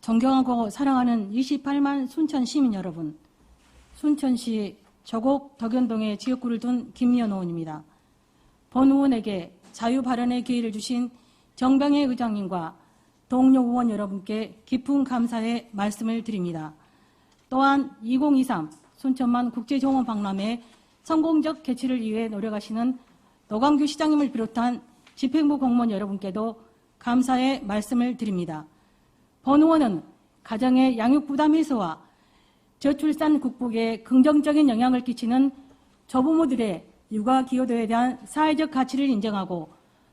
존경하고 사랑하는 28만 순천 시민 여러분, 순천시 저곡 덕연동에 지역구를 둔 김미연 의원입니다. 본 의원에게 자유 발언의 기회를 주신 정병혜 의장님과 동료 의원 여러분께 깊은 감사의 말씀을 드립니다. 또한 2023 순천만 국제정원 박람회 성공적 개최를 위해 노력하시는 노광규 시장님을 비롯한 집행부 공무원 여러분께도 감사의 말씀을 드립니다. 본 의원은 가정의 양육 부담 해소와 저출산 극복에 긍정적인 영향을 끼치는 조부모들의 육아 기여도에 대한 사회적 가치를 인정하고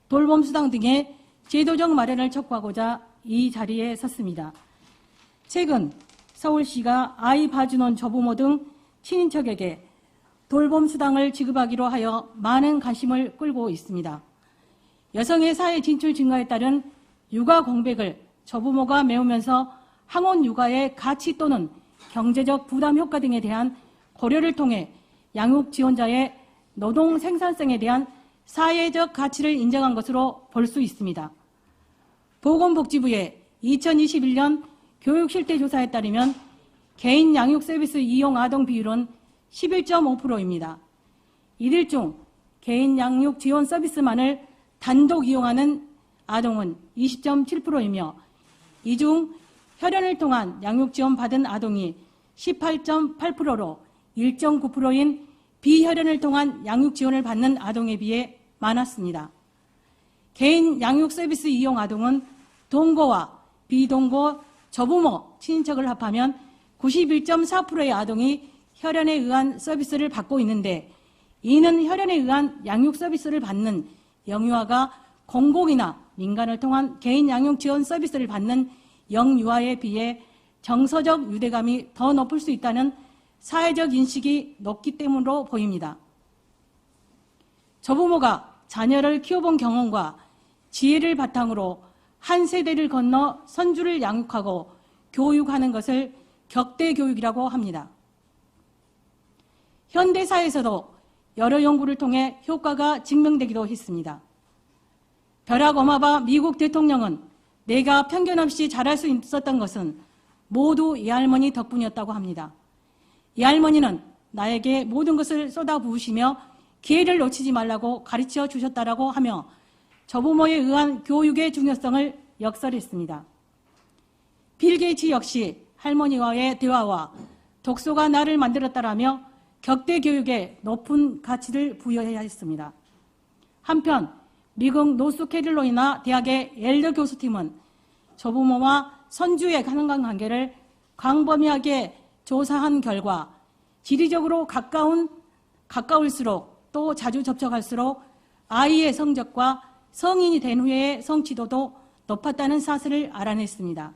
돌봄 수당 등의 제도적 마련을 촉구하고자 이 자리에 섰습니다. 최근 서울시가 아이 봐주는 조부모 등 친인척에게 돌봄 수당을 지급하기로 하여 많은 관심을 끌고 있습니다. 여성의 사회 진출 증가에 따른 육아 공백을 조부모가 메우면서 항원 육아의 가치 또는 경제적 부담 효과 등에 대한 고려를 통해 양육 지원자의 노동 생산성에 대한 사회적 가치를 인정한 것으로 볼 수 있습니다. 보건복지부의 2021년 교육실태조사에 따르면 개인 양육 서비스 이용 아동 비율은 11.5%입니다. 이들 중 개인 양육 지원 서비스만을 단독 이용하는 아동은 20.7%이며 이 중 혈연을 통한 양육 지원 받은 아동이 18.8%로 1.9%인 비혈연을 통한 양육 지원을 받는 아동에 비해 많았습니다. 개인 양육 서비스 이용 아동은 동거와 비동거, 조부모, 친인척을 합하면 91.4%의 아동이 혈연에 의한 서비스를 받고 있는데 이는 혈연에 의한 양육 서비스를 받는 영유아가 공공이나 민간을 통한 개인 양육 지원 서비스를 받는 영유아에 비해 정서적 유대감이 더 높을 수 있다는 사회적 인식이 높기 때문으로 보입니다. 조부모가 자녀를 키워본 경험과 지혜를 바탕으로 한 세대를 건너 선주를 양육하고 교육하는 것을 격대교육이라고 합니다. 현대사에서도 여러 연구를 통해 효과가 증명되기도 했습니다. 벼락 오바마 미국 대통령은 내가 편견 없이 잘할 수 있었던 것은 모두 이 할머니 덕분이었다고 합니다. 이 할머니는 나에게 모든 것을 쏟아부으시며 기회를 놓치지 말라고 가르쳐 주셨다라고 하며 조부모에 의한 교육의 중요성을 역설했습니다. 빌 게이츠 역시 할머니와의 대화와 독서가 나를 만들었다라며 격대교육에 높은 가치를 부여해야 했습니다. 한편 미국 노스캐롤라이나 대학의 엘더 교수팀은 조부모와 선주의 관계를 광범위하게 조사한 결과 지리적으로 가까울수록 또 자주 접촉할수록 아이의 성적과 성인이 된 후의 성취도도 높았다는 사실을 알아냈습니다.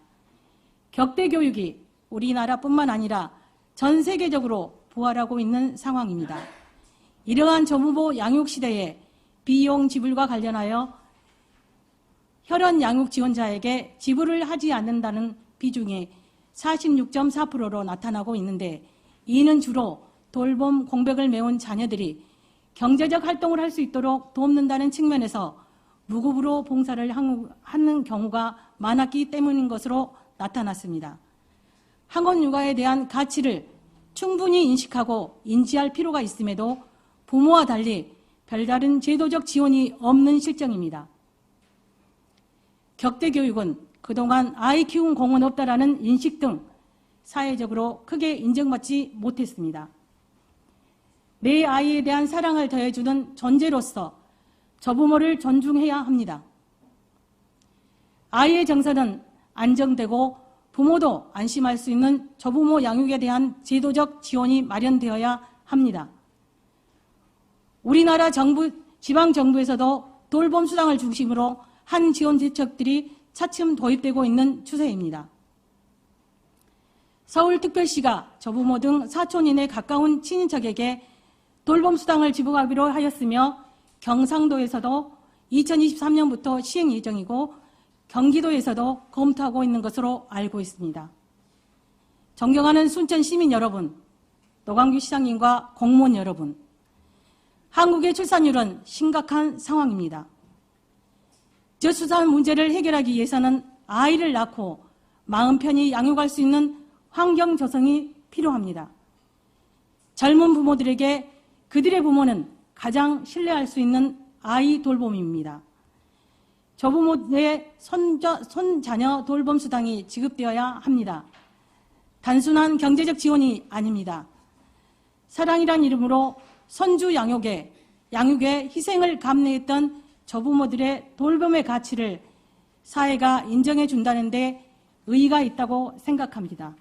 격대교육이 우리나라뿐만 아니라 전 세계적으로 부활하고 있는 상황입니다. 이러한 조부모 양육 시대에 비용 지불과 관련하여 혈연 양육 지원자에게 지불을 하지 않는다는 비중이 46.4%로 나타나고 있는데 이는 주로 돌봄 공백을 메운 자녀들이 경제적 활동을 할 수 있도록 돕는다는 측면에서 무급으로 봉사를 하는 경우가 많았기 때문인 것으로 나타났습니다. 항원 육아에 대한 가치를 충분히 인식하고 인지할 필요가 있음에도 부모와 달리 별다른 제도적 지원이 없는 실정입니다. 격대교육은 그동안 아이 키운 공은 없다라는 인식 등 사회적으로 크게 인정받지 못했습니다. 내 아이에 대한 사랑을 더해주는 존재로서 조부모를 존중해야 합니다. 아이의 정서는 안정되고 부모도 안심할 수 있는 조부모 양육에 대한 제도적 지원이 마련되어야 합니다. 우리나라 정부, 지방정부에서도 돌봄 수당을 중심으로 한 지원 대책들이 차츰 도입되고 있는 추세입니다. 서울특별시가 조부모 등 사촌 이내 가까운 친인척에게 돌봄 수당을 지불하기로 하였으며 경상도에서도 2023년부터 시행 예정이고 경기도에서도 검토하고 있는 것으로 알고 있습니다. 존경하는 순천 시민 여러분, 노광규 시장님과 공무원 여러분, 한국의 출산율은 심각한 상황입니다. 저출산 문제를 해결하기 위해서는 아이를 낳고 마음 편히 양육할 수 있는 환경 조성이 필요합니다. 젊은 부모들에게 그들의 부모는 가장 신뢰할 수 있는 아이 돌봄입니다. 조부모의 손자녀 돌봄 수당이 지급되어야 합니다. 단순한 경제적 지원이 아닙니다. 사랑이란 이름으로 손주 양육에 희생을 감내했던 조부모들의 돌봄의 가치를 사회가 인정해 준다는 데 의의가 있다고 생각합니다.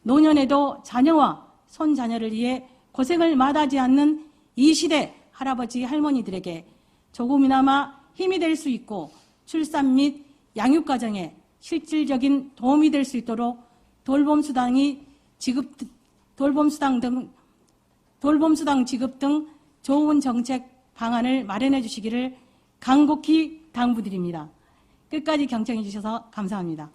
노년에도 자녀와 손자녀를 위해 고생을 마다하지 않는 이 시대 할아버지 할머니들에게 조금이나마 힘이 될 수 있고 출산 및 양육 과정에 실질적인 도움이 될 수 있도록 돌봄수당 지급 등 좋은 정책 방안을 마련해 주시기를 간곡히 당부드립니다. 끝까지 경청해 주셔서 감사합니다.